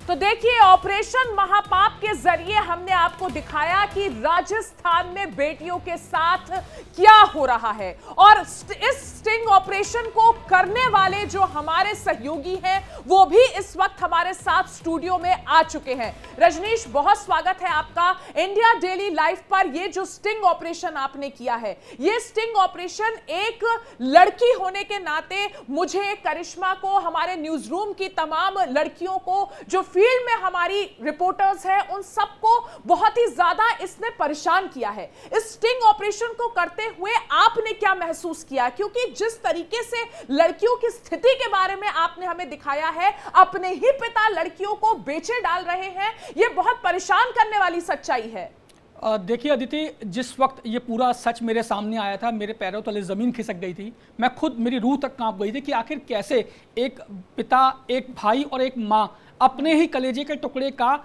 तो देखिए, ऑपरेशन महापाप के जरिए हमने आपको दिखाया कि राजस्थान में बेटियों के साथ क्या हो रहा है और इस स्टिंग ऑपरेशन को करने वाले जो हमारे सहयोगी हैं वो भी इस वक्त हमारे साथ स्टूडियो में आ चुके हैं। रजनीश, बहुत स्वागत है आपका इंडिया डेली लाइफ पर। ये जो स्टिंग ऑपरेशन आपने किया है, ये स्टिंग ऑपरेशन एक लड़की होने के नाते मुझे, करिश्मा को, हमारे न्यूज रूम की तमाम लड़कियों को, जो फील्ड में हमारी रिपोर्टर्स हैं, उन सबको बहुत ही ज्यादा इसने परेशान किया है। इस स्टिंग ऑपरेशन को करते हुए आपने क्या महसूस किया? क्योंकि जिस तरीके से लड़कियों की स्थिति के बारे में आपने हमें दिखाया है, अपने ही पिता लड़कियों को बेचे डाल रहे हैं, यह बहुत परेशान करने वाली सच्चाई है। देखिए अदिति, जिस वक्त ये पूरा सच मेरे सामने आया था, मेरे पैरों तले ज़मीन खिसक गई थी। मैं खुद, मेरी रूह तक कांप गई थी कि आखिर कैसे एक पिता, एक भाई और एक माँ अपने ही कलेजे के टुकड़े का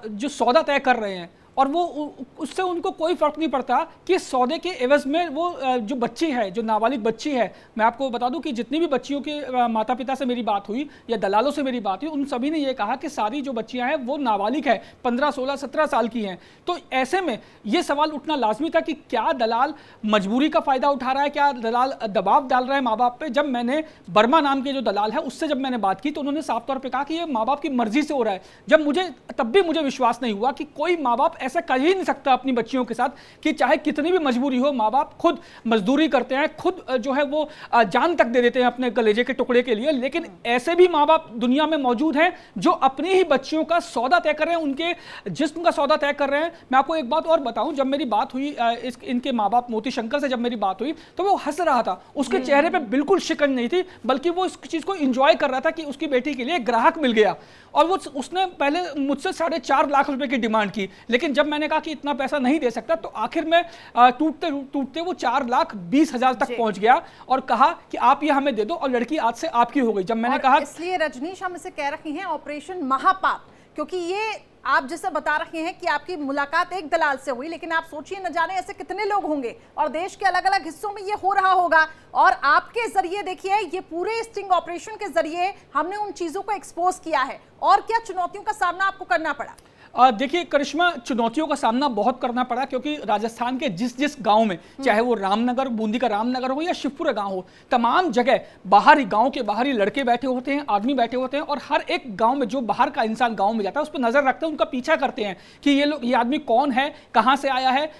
जो सौदा तय कर रहे हैं, और वो उससे उनको कोई फर्क नहीं पड़ता कि सौदे के एवज में वो जो बच्ची है, जो नाबालिग बच्ची है। मैं आपको बता दूं कि जितनी भी बच्चियों के माता पिता से मेरी बात हुई या दलालों से मेरी बात हुई, उन सभी ने ये कहा कि सारी जो बच्चियां हैं वो नाबालिग है, 15, 16, 17 साल की हैं। तो ऐसे में ये सवाल उठना लाजमी था कि क्या दलाल मजबूरी का फ़ायदा उठा रहा है, क्या दलाल दबाव डाल रहा है माँ बाप पे। जब मैंने वर्मा नाम के जो दलाल है उससे जब मैंने बात की तो उन्होंने साफ तौर पर कहा कि ये माँ बाप की मर्जी से हो रहा है। तब भी मुझे विश्वास नहीं हुआ कि कोई माँ बाप ऐसा कर ही नहीं सकता अपनी बच्चियों के साथ, कि चाहे कितनी भी मजबूरी हो, माँ बाप खुद मजदूरी करते हैं, खुद जो है वो जान तक दे देते हैं अपने कलेजे के टुकड़े के लिए। लेकिन ऐसे भी माँ बाप दुनिया में मौजूद हैं जो अपनी ही बच्चियों का सौदा तय कर रहे हैं, उनके जिस्म का सौदा तय कर रहे हैं। मैं आपको एक बात और बताऊं, जब मेरी बात हुई इनके माँ बाप मोती शंकर से, जब मेरी बात हुई तो वो हंस रहा था। उसके चेहरे पर बिल्कुल शिकन नहीं थी, बल्कि वो इस चीज को इंजॉय कर रहा था कि उसकी बेटी के लिए ग्राहक मिल गया। और वो उसने पहले मुझसे 4.5 लाख रुपए की डिमांड की, लेकिन जब मैंने कहा कि इतना पैसा नहीं दे सकता तो आखिर में टूटते टूटते वो 4,20,000 तक पहुंच गया और कहा कि आप ये हमें दे दो और लड़की आज से आपकी हो गई। जब मैंने कहा, इसलिए रजनीश हम इसे कह रहे हैं ऑपरेशन महापाप, क्योंकि ये आप जैसे बता रहे हैं कि आपकी मुलाकात एक दलाल से हुई, लेकिन आप सोचिए न जाने ऐसे कितने लोग होंगे और देश के अलग अलग हिस्सों में ये हो रहा होगा। और आपके जरिए देखिए, ये पूरे स्टिंग ऑपरेशन के जरिए हमने उन चीजों को एक्सपोज किया है। और क्या चुनौतियों का सामना आपको करना पड़ा? देखिए करिश्मा, चुनौतियों का सामना बहुत करना पड़ा, क्योंकि राजस्थान के जिस गांव में, चाहे वो रामनगर, बूंदी का रामनगर हो या शिवपुरा गांव हो, तमाम जगह बाहरी, गांव के बाहरी लड़के बैठे होते हैं, आदमी बैठे होते हैं, और हर एक गांव में जो बाहर का इंसान गांव में जाता है उस पर नजर रखते हैं, उनका पीछा करते हैं कि ये आदमी कौन है, कहां से आया है,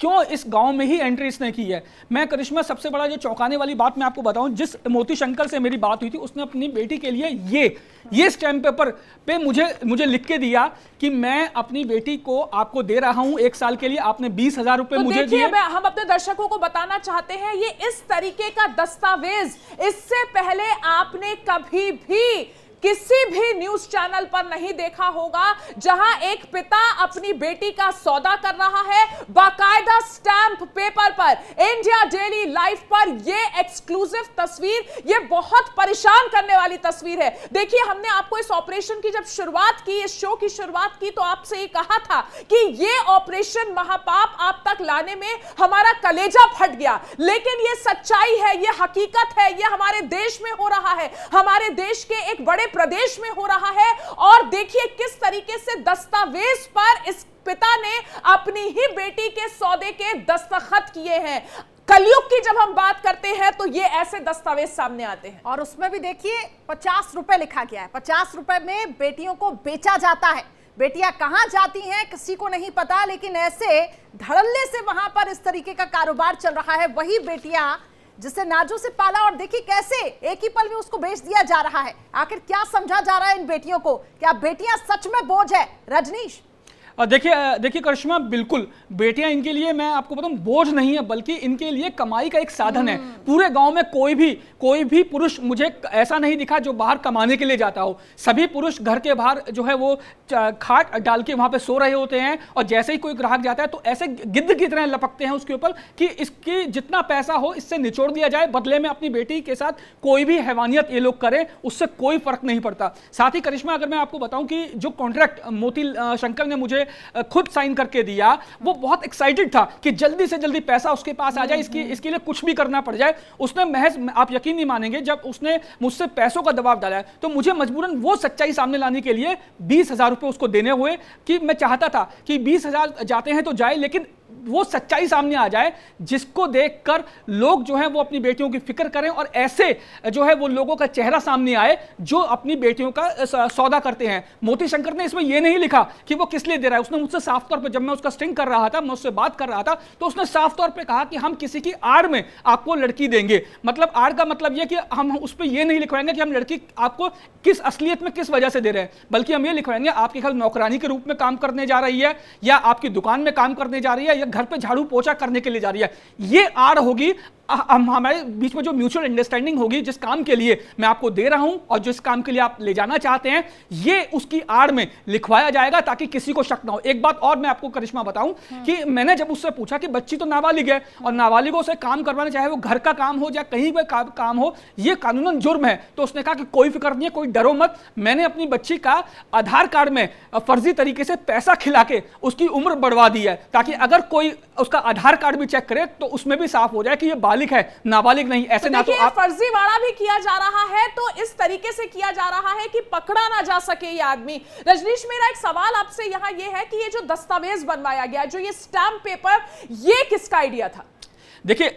क्यों इस गांव में ही एंट्री इसने की है। मैं करिश्मा, सबसे बड़ा जो चौंकाने वाली बात मैं आपको बताऊं, जिस मोती शंकर से मेरी बात हुई थी उसने अपनी बेटी के लिए ये स्टैम्प पेपर पे मुझे लिख के दिया कि मैं अपनी बेटी को आपको दे रहा हूं 1 साल के लिए, आपने 20,000 रुपए मुझे दिए। हम अपने दर्शकों को बताना चाहते हैं, ये इस तरीके का दस्तावेज इससे पहले आपने कभी भी किसी भी न्यूज चैनल पर नहीं देखा होगा, जहां एक पिता अपनी बेटी का सौदा कर रहा है बाकायदा स्टैंप पेपर पर। इंडिया डेली लाइफ पर यह एक्सक्लूसिव तस्वीर, यह बहुत परेशान करने वाली तस्वीर है। देखिए, हमने आपको इस ऑपरेशन की जब शुरुआत की, इस शो की शुरुआत की, तो आपसे ये कहा था कि यह ऑपरेशन महापाप आप तक लाने में हमारा कलेजा फट गया। लेकिन यह सच्चाई है, यह हकीकत है, यह हमारे देश में हो रहा है, हमारे देश के एक बड़े प्रदेश में हो रहा है। और देखिए किस तरीके से दस्तावेज पर इस पिता ने अपनी ही बेटी के सौदे के दस्तखत किए हैं। कलयुग की जब हम बात करते हैं तो ये ऐसे दस्तावेज सामने आते हैं। और उसमें भी देखिए 50 रुपए लिखा गया है। 50 रुपए में बेटियों को बेचा जाता है। बेटियां कहां जाती हैं किसी को नहीं पता, लेकिन ऐसे धड़ल्ले से वहां पर इस तरीके का कारोबार चल रहा है। वही बेटियां जिसे नाजों से पाला, और देखिए कैसे एक ही पल में उसको बेच दिया जा रहा है। आखिर क्या समझा जा रहा है इन बेटियों को? क्या बेटियां सच में बोझ है? रजनीश, देखिए करिश्मा, बिल्कुल बेटियां इनके लिए, मैं आपको बताऊं, बोझ नहीं है, बल्कि इनके लिए कमाई का एक साधन है। पूरे गांव में कोई भी पुरुष मुझे ऐसा नहीं दिखा जो बाहर कमाने के लिए जाता हो। सभी पुरुष घर के बाहर जो है वो खाट डाल के वहां पे सो रहे होते हैं, और जैसे ही कोई ग्राहक जाता है तो ऐसे गिद्ध की तरह लपकते हैं उसके ऊपर कि इसकी जितना पैसा हो इससे निचोड़ दिया जाए, बदले में अपनी बेटी के साथ कोई भी हैवानियत ये लोग करें, उससे कोई फर्क नहीं पड़ता। साथ ही करिश्मा, अगर मैं आपको बताऊं कि जो कॉन्ट्रैक्ट मोती शंकर ने मुझे खुद साइन करके दिया, वो बहुत एक्साइटेड था कि जल्दी से जल्दी पैसा उसके पास आ जाए, इसके लिए कुछ भी करना पड़ जाए। उसने महज, आप यकीन नहीं मानेंगे, जब उसने मुझसे पैसों का दबाव डाला तो मुझे मजबूरन वो सच्चाई सामने लाने के लिए 20,000 रुपए उसको देने हुए कि मैं चाहता था कि 20,000 जाते हैं तो जाए, लेकिन वो सच्चाई सामने आ जाए जिसको देखकर लोग जो है वो अपनी बेटियों की फिक्र करें, और ऐसे जो है वो लोगों का चेहरा सामने आए जो अपनी बेटियों का सौदा करते हैं। मोती शंकर ने इसमें यह नहीं लिखा कि वो किस लिए दे रहा है। उसने मुझसे साफ तौर पे, जब मैं उसका स्टिंग कर रहा था, मैं उससे बात कर रहा था, तो उसने साफ तौर पे कहा कि हम किसी की आड़ में आपको लड़की देंगे। मतलब आड़ का मतलब यह कि हम उस पर यह नहीं लिखवाएंगे कि हम लड़की आपको किस असलियत में किस वजह से दे रहे हैं, बल्कि हम ये लिखवाएंगे आपके घर नौकरानी के रूप में काम करने जा रही है, या आपकी दुकान में काम करने जा रही है, या घर पे झाड़ू पोछा करने के लिए जा रही है। ये आड़ होगी हमारे बीच में, जो म्यूचुअल अंडरस्टैंडिंग होगी, जिस काम के लिए मैं आपको दे रहा हूं और जिस काम के लिए आप ले जाना चाहते हैं, ये उसकी आड़ में लिखवाया जाएगा ताकि किसी को शक ना हो। एक बात और मैं आपको करिश्मा बताऊं कि मैंने जब उससे पूछा कि बच्ची तो नाबालिग है और नाबालिगों से काम करवाना, चाहे वो घर का काम हो या कहीं भी काम हो, ये कानूनन जुर्म है। तो उसने कहा कि कोई फिक्र नहीं है, कोई डरो मत, मैंने अपनी बच्ची का आधार कार्ड में फर्जी तरीके से पैसा खिला के उसकी उम्र बढ़वा दी है, ताकि अगर कोई उसका आधार कार्ड भी चेक करे तो उसमें भी साफ हो जाए कि ये बालिग है, नाबालिग नहीं। ऐसे ना तो आप फर्जीवाड़ा भी किया जा रहा है, तो इस तरीके से किया जा रहा है कि पकड़ा ना जा सके ये आदमी। रजनीश, मेरा एक सवाल आपसे यहां ये है कि ये जो दस्तावेज बनवाया गया, जो ये स्टैम्प पेपर, ये किसका आइडिया था? देखिए,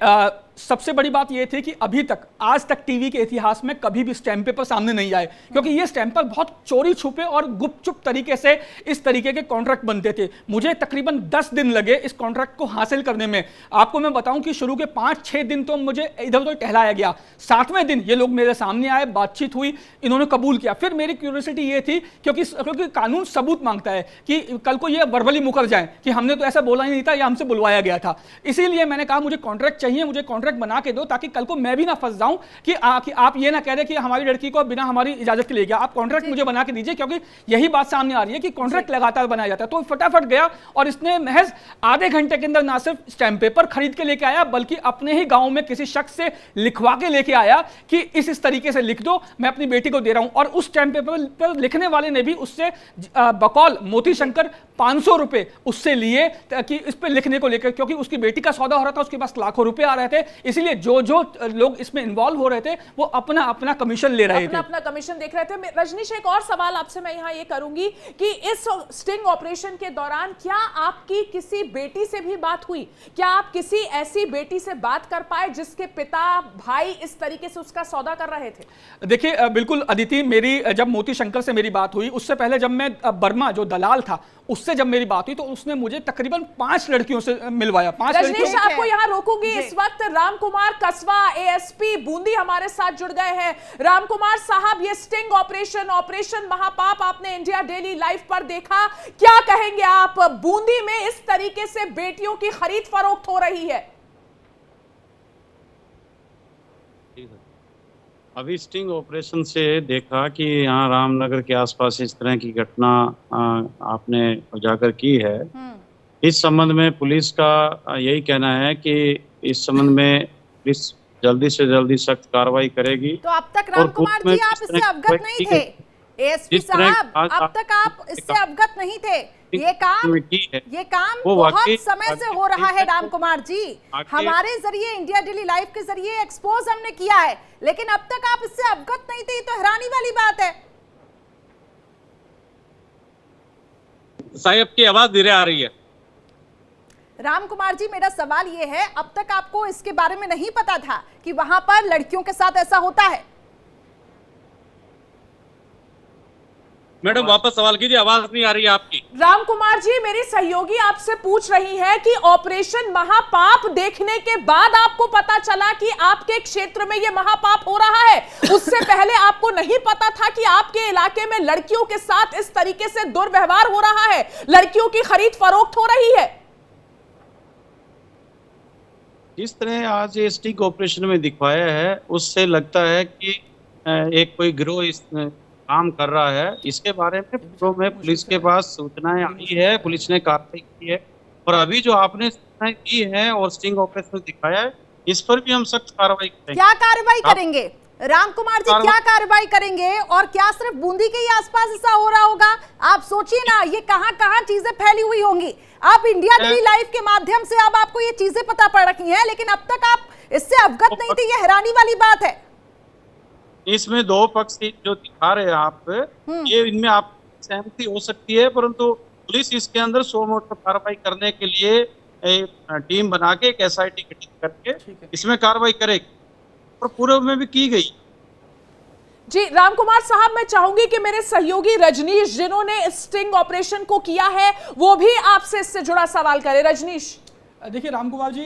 सबसे बड़ी बात यह थी कि अभी तक, आज तक टीवी के इतिहास में कभी भी स्टैम्प पेपर सामने नहीं आए, क्योंकि ये स्टैम्प पेपर बहुत चोरी छुपे और गुपचुप तरीके से इस तरीके के कॉन्ट्रैक्ट बनते थे। मुझे तकरीबन 10 दिन लगे इस कॉन्ट्रैक्ट को हासिल करने में। आपको मैं बताऊं कि शुरू के 5-6 दिन तो मुझे इधर उधर टहलाया गया। 7वें दिन ये लोग मेरे सामने आए, बातचीत हुई, इन्होंने कबूल किया। फिर मेरी क्यूरियोसिटी ये थी, क्योंकि कानून सबूत मांगता है कि कल को ये वर्बली मुकर जाए कि हमने तो ऐसा बोला ही नहीं था या हमसे बुलवाया गया था। इसीलिए मैंने कहा मुझे कॉन्ट्रैक्ट चाहिए, मुझे कॉन्ट्रैक्ट बना के दो, ताकि कल को मैं भी ना फंस जाऊं कि आप ये ना कह रहे कि हमारी लड़की को बिना हमारी इजाजत के ले गया। आप कॉन्ट्रैक्ट मुझे बना के दीजिए, क्योंकि यही बात सामने आ रही है कि कॉन्ट्रैक्ट लगातार बनाया जाता है। तो फटाफट गया और इसने महज आधे घंटे के अंदर ना सिर्फ स्टैम्प पेपर खरीद के लेके आया, बल्कि अपने ही गांव में किसी शख्स से लिखवा के लेके आया कि इस तरीके से लिख दो, मैं अपनी बेटी को दे रहा हूं। और उस स्टैम्प पेपर पर लिखने वाले ने भी उससे बकौल मोती शंकर 500 रुपए उससे लिए कि इस पर लिखने को लेकर, क्योंकि उसकी बेटी का सौदा हो रहा था, उसके पास लाखों रुपए आ रहे थे। इसलिए जो लोग इसमें इन्वॉल्व हो रहे थे वो अपना अपना कमीशन ले रहे थे, अपना कमीशन देख रहे थे। रजनीश, एक और सवाल आपसे मैं यहां ये करूंगी कि इस स्टिंग ऑपरेशन के दौरान क्या आपकी किसी बेटी से भी बात हुई? क्या आप किसी ऐसी बेटी से बात कर पाए जिसके पिता, भाई इस तरीके से उसका सौदा कर रहे थे? देखिए, बिल्कुल अदिति, मेरी जब मोती शंकर से मेरी बात हुई, उससे पहले जब मैं बर्मा जो दलाल था उससे जब मेरी बात हुई, तो उसने मुझे तकरीबन 5 लड़कियों से मिलवाया। 5 लड़कियों। रजनीश, आपको यहां रोकूंगी। इस वक्त राम कुमार कसवा, एएसपी बूंदी हमारे साथ जुड़ गए हैं। राम कुमार साहब, ये स्टिंग ऑपरेशन महापाप आपने इंडिया डेली लाइव पर देखा, क्या कहेंगे आप? बूंदी में इस तरीके से बेटियों की खरीद फरोख्त हो रही है। अभी स्टिंग ऑपरेशन से देखा कि यहाँ रामनगर के आसपास इस तरह की घटना आपने उजागर की है। इस संबंध में पुलिस का यही कहना है कि इस संबंध में पुलिस जल्दी से जल्दी सख्त कार्रवाई करेगी। तो अब तक राम कुमार जी आप इससे अवगत नहीं थे? एएसपी साहब, अब तक आप इससे अवगत नहीं थे? ये काम बहुत समय से हो रहा है राम कुमार जी। हमारे जरिए, इंडिया डेली लाइव के जरिए एक्सपोज हमने किया है, लेकिन अब तक आप इससे अवगत नहीं थे। तो हैरानी वाली बात है। साहब की आवाज धीरे आ रही है। राम कुमार जी, मेरा सवाल ये है, अब तक आपको इसके बारे में नहीं पता था कि वहां पर लड़कियों के साथ ऐसा होता है? मैडम वापस सवाल कीजिए, आवाज नहीं आ रही है आपकी। राम कुमार जी, मेरी सहयोगी आपसे पूछ रही है कि ऑपरेशन महापाप देखने के बाद आपको पता चला कि आपके क्षेत्र में यह महापाप हो रहा है, उससे पहले आपको नहीं पता था कि आपके इलाके में लड़कियों के साथ इस तरीके से दुर्व्यवहार हो रहा है, लड़कियों की खरीद फरोख्त हो रही है? जिस तरह आज ये स्टिंग ऑपरेशन में दिखवाया है, उससे लगता है कि एक कोई गिरोह इस काम कर रहा है। इसके बारे में पुलिस के पास सूचनाएं आई है, पुलिस ने कार्रवाई की है, और अभी जो आपने सूचनाएं की है और स्टिंग ऑपरेशन दिखाया है, इस पर भी हम सख्त कार्रवाई करेंगे। क्या कार्रवाई करेंगे राम कुमार जी क्या कार्रवाई करेंगे, और क्या सिर्फ बूंदी के ही आसपास ऐसा हो रहा होगा? आप सोचिए ना, ये कहां कहां चीजें फैली हुई होंगी। आप इंडिया डेली लाइफ के माध्यम से अब आपको ये चीजें पता पड़ रही हैं, लेकिन अब तक आप इससे अवगत नहीं थे। ये हैरानी वाली बात है। इसमें दो पक्ष जो दिखा रहे हैं आप, ये इनमें आप सहमति हो सकती है, परंतु पुलिस इसके अंदर सो मोटो कार्रवाई करने के लिए एक टीम बना के एक SIT गठित करके इसमें कार्रवाई करेगी, और पूर्व में भी की गई। जी राम कुमार साहब, मैं चाहूंगी कि मेरे सहयोगी रजनीश, जिन्होंने स्टिंग ऑपरेशन को किया है, वो भी आपसे इससे जुड़ा सवाल करें। रजनीश। देखिए राम कुमार जी,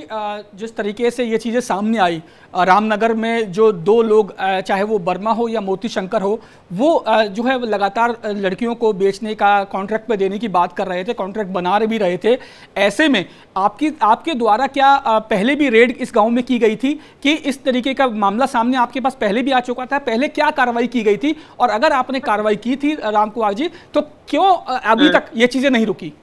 जिस तरीके से ये चीज़ें सामने आई, रामनगर में जो दो लोग, चाहे वो वर्मा हो या मोती शंकर हो, वो जो है लगातार लड़कियों को बेचने का, कॉन्ट्रैक्ट पे देने की बात कर रहे थे, कॉन्ट्रैक्ट बना भी रहे थे। ऐसे में आपके द्वारा क्या पहले भी रेड इस गांव में की गई थी कि इस तरीके का मामला सामने आपके पास पहले भी आ चुका था? पहले क्या कार्रवाई की गई थी, और अगर आपने कार्रवाई की थी राम कुमार जी, तो क्यों अभी तक ये चीज़ें नहीं रुकी?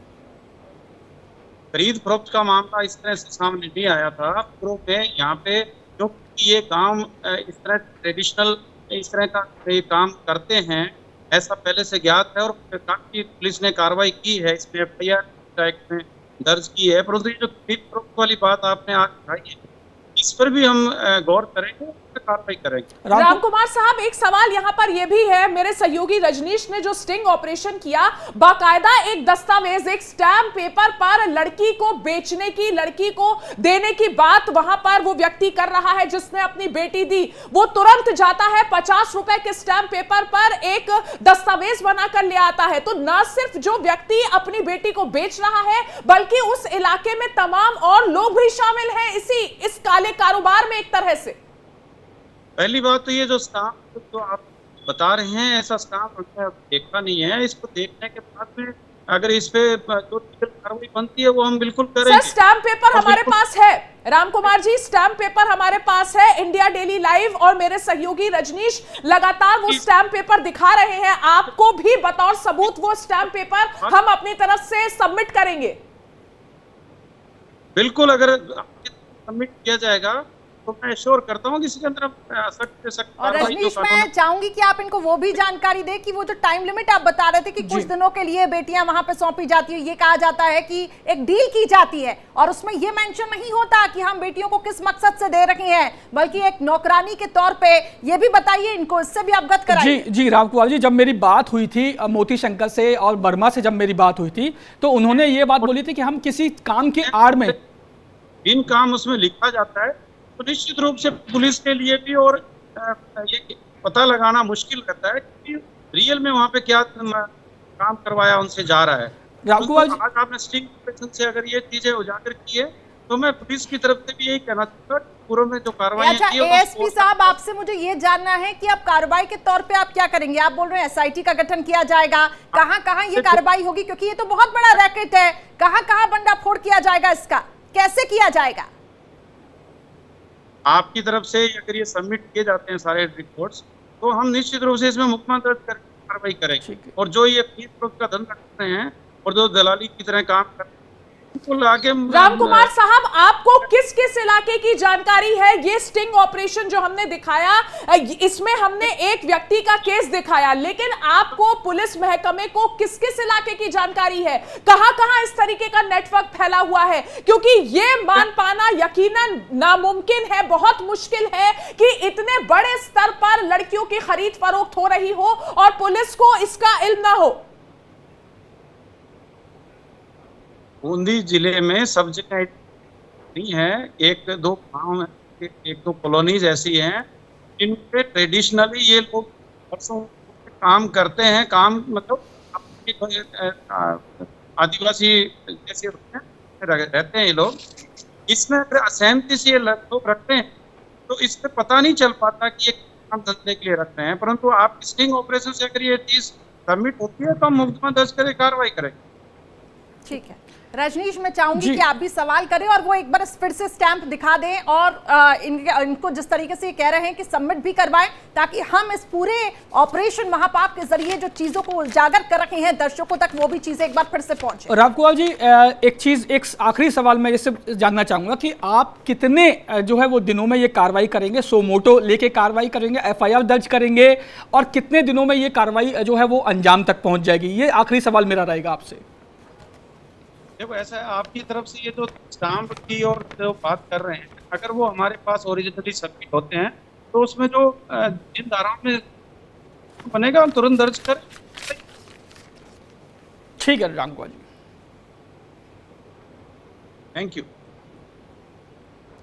खरीद फरोख्त का मामला इस तरह से सामने नहीं आया था पूर्व में। यहाँ पे जो ये काम इस तरह ट्रेडिशनल इस तरह का काम करते हैं, ऐसा पहले से ज्ञात है, और काफी पुलिस ने कार्रवाई की है, इसमें FIR एक्ट में दर्ज की है। परंतु ये जो खरीद फरोख्त वाली बात आपने आज उठाई है, इस पर भी हम गौर करेंगे, कार्रवाई करेंगे। राम कुमार साहब, एक सवाल यहाँ पर यह भी है, मेरे सहयोगी रजनीश ने जो स्टिंग ऑपरेशन किया, बाकायदा एक दस्तावेज, एक स्टैम्प पेपर पर लड़की को बेचने की, लड़की को देने की बात वहां पर वो व्यक्ति कर रहा है जिसने अपनी बेटी दी। वो तुरंत जाता है 50 रुपए के स्टैम्प पेपर पर एक दस्तावेज बनाकर ले आता है। तो न सिर्फ जो व्यक्ति अपनी बेटी को बेच रहा है, बल्कि उस इलाके में तमाम और लोग भी शामिल हैं इस काले कारोबार में एक तरह से। पहली बात तो ये जो स्टाफ तो आप बता रहे हैं, ऐसा स्टाफ हमने देखा नहीं है। इसको देखने के बाद में अगर इस पे जो कार्रवाई बनती है वो हम बिल्कुल करेंगे। सर, स्टैम्प पेपर हमारे पास है राम कुमार जी, स्टैम्प पेपर हमारे पास है। इंडिया डेली लाइव और मेरे सहयोगी रजनीश लगातार वो स्टैम्प पेपर दिखा रहे हैं। आपको भी बतौर सबूत वो स्टैम्प पेपर हम अपनी तरफ से सबमिट करेंगे। बिल्कुल, अगर सबमिट किया जाएगा तो मैं श्योर करता हूँ कि इसके अंदर सख्त से सख्त। और रजनीश, मैं चाहूंगी कि आप इनको वो भी जानकारी दें कि वो जो टाइम लिमिट आप बता रहे थे कि कुछ दिनों के लिए बेटियां वहां पे सौंपी जाती है, ये कहा जाता है कि एक डील की जाती है, और उसमें ये मेंशन नहीं होता कि हम बेटियों को किस मकसद से दे रहे हैं, बल्कि एक नौकरानी के तौर पे। ये भी बताइए इनको, इससे भी अवगत कराइए। जी राम कुमार जी, जब मेरी बात हुई थी मोती शंकर से और वर्मा से, जब मेरी बात हुई थी, तो उन्होंने ये बात बोली थी कि हम किसी काम के आड़ में इन काम उसमें लिखा जाता है, तो निश्चित रूप से पुलिस के लिए भी और ये पता लगाना मुश्किल रहता है कि रियल में वहाँ पे क्या काम करवाया उनसे जा रहा है। तो आज आपने स्टिंग ऑपरेशन से अगर ये चीजें उजागर की है, तो मैं पुलिस की तरफ से भी यही कहना चाहूँगा, पूर्व में जो कार्रवाई की है। एएसपी साहब, आपसे मुझे ये जानना है कि अब कार्रवाई के तौर पे आप क्या करेंगे? आप बोल रहे हैं SIT का गठन किया जाएगा, कहाँ कहाँ ये कार्रवाई होगी? क्योंकि ये तो बहुत बड़ा रैकेट है, कहाँ कहाँ बंडाफोड़ किया जाएगा, इसका कैसे किया जाएगा? आपकी तरफ से अगर ये सबमिट किए जाते हैं सारे रिपोर्ट्स, तो हम निश्चित रूप से इसमें मुकदमा दर्ज करके कार्रवाई करेंगे। और जो ये खरीद फरोख्त का धंधा करते हैं और जो दलाली की तरह काम करते हैं, राम कुमार साहब, आपको किस किस इलाके की जानकारी है? ये स्टिंग ऑपरेशन जो हमने दिखाया, इसमें हमने एक व्यक्ति का केस दिखाया, लेकिन आपको पुलिस महकमे को किस किस इलाके की जानकारी है? कहां कहां इस तरीके का नेटवर्क फैला हुआ है? क्योंकि ये मान पाना यकीनन नामुमकिन है, बहुत मुश्किल है कि इतने बड़े स्तर पर लड़कियों की खरीद फरोख्त हो रही हो और पुलिस को इसका इल्म ना हो। बूंदी जिले में सब जगह नहीं है, एक दो गांव, एक दो कॉलोनीज ऐसी हैं जिनपे ट्रेडिशनली ये लोग वर्षों काम करते हैं। काम मतलब आदिवासी जैसे रहते हैं ये लोग। इसमें अगर असहमति से ये लोग रखते हैं तो इस पे पता नहीं चल पाता कि ये काम धंधे के लिए रखते हैं। परंतु आप स्टिंग ऑपरेशन से अगर ये चीज सबमिट होती है तो हम मुकदमा दर्ज करके कार्रवाई करेंगे। ठीक है। रजनीश, मैं चाहूंगी जी। कि आप भी सवाल करें और वो एक बार फिर से स्टैंप दिखा दें और इनको जिस तरीके से ये कह रहे हैं कि सबमिट भी करवाएं, ताकि हम इस पूरे ऑपरेशन महापाप के जरिए जो चीजों को उजागर कर रखे हैं दर्शकों तक, वो भी चीजें एक बार फिर से पहुंचे। रामकुमार जी, एक आखिरी सवाल मैं इससे जानना चाहूंगा कि आप कितने जो है वो दिनों में ये कार्रवाई करेंगे, सो मोटो लेके कार्रवाई करेंगे, एफआईआर दर्ज करेंगे, और कितने दिनों में ये कार्रवाई जो है वो अंजाम तक पहुंच जाएगी? ये आखिरी सवाल मेरा रहेगा आपसे। देखो, ऐसा है, आपकी तरफ से ये जो स्टाम्प की और जो बात कर रहे हैं, अगर वो हमारे पास ओरिजिनली सबमिट होते हैं तो उसमें जो जिन धाराओं में बनेगा हम तुरंत दर्ज करें। ठीक है रामकुमार जी, थैंक यू।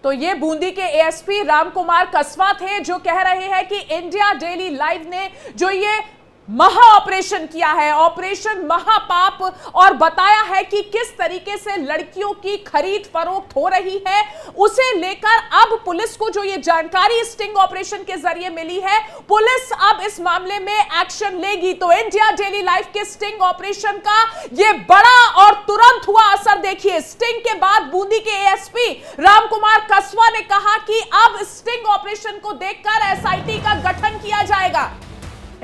तो ये बूंदी के एएसपी रामकुमार कसवा थे, जो कह रहे हैं कि इंडिया डेली लाइव ने जो ये महा ऑपरेशन किया है, ऑपरेशन महापाप, और बताया है कि किस तरीके से लड़कियों की खरीद फरोख्त हो रही है, उसे लेकर अब पुलिस को जो ये जानकारी स्टिंग ऑपरेशन के जरिए मिली है, पुलिस अब इस मामले में एक्शन लेगी। तो इंडिया डेली लाइव के स्टिंग ऑपरेशन का ये बड़ा और तुरंत हुआ असर देखिए। स्टिंग के बाद बूंदी के एएसपी रामकुमार कसवा ने कहा कि अब स्टिंग ऑपरेशन को देखकर एसआईटी का गठन किया जाएगा।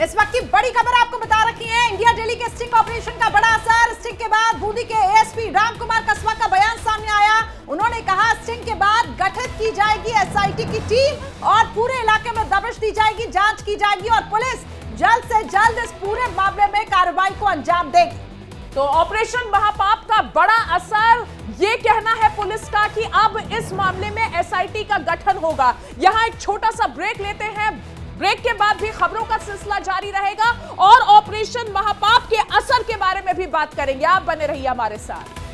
इस वक्त की बड़ी खबर आपको बता रखी है, इंडिया डेली के स्टिंग ऑपरेशन का बड़ा असर। स्टिंग के बाद बूंदी के एएसपी रामकुमार कसवा का बयान सामने आया। उन्होंने कहा स्टिंग के बाद गठित की जाएगी एसआईटी की टीम और पूरे इलाके में दबिश दी जाएगी, जांच की जाएगी और पुलिस जल्द से जल्द इस पूरे मामले में कार्रवाई को अंजाम देगी। तो ऑपरेशन महापाप का बड़ा असर, ये कहना है पुलिस का कि अब इस मामले में एसआईटी का गठन होगा। यहां एक छोटा सा ब्रेक लेते हैं, ब्रेक के बाद भी खबरों का सिलसिला जारी रहेगा और ऑपरेशन महापाप के असर के बारे में भी बात करेंगे। आप बने रहिए हमारे साथ।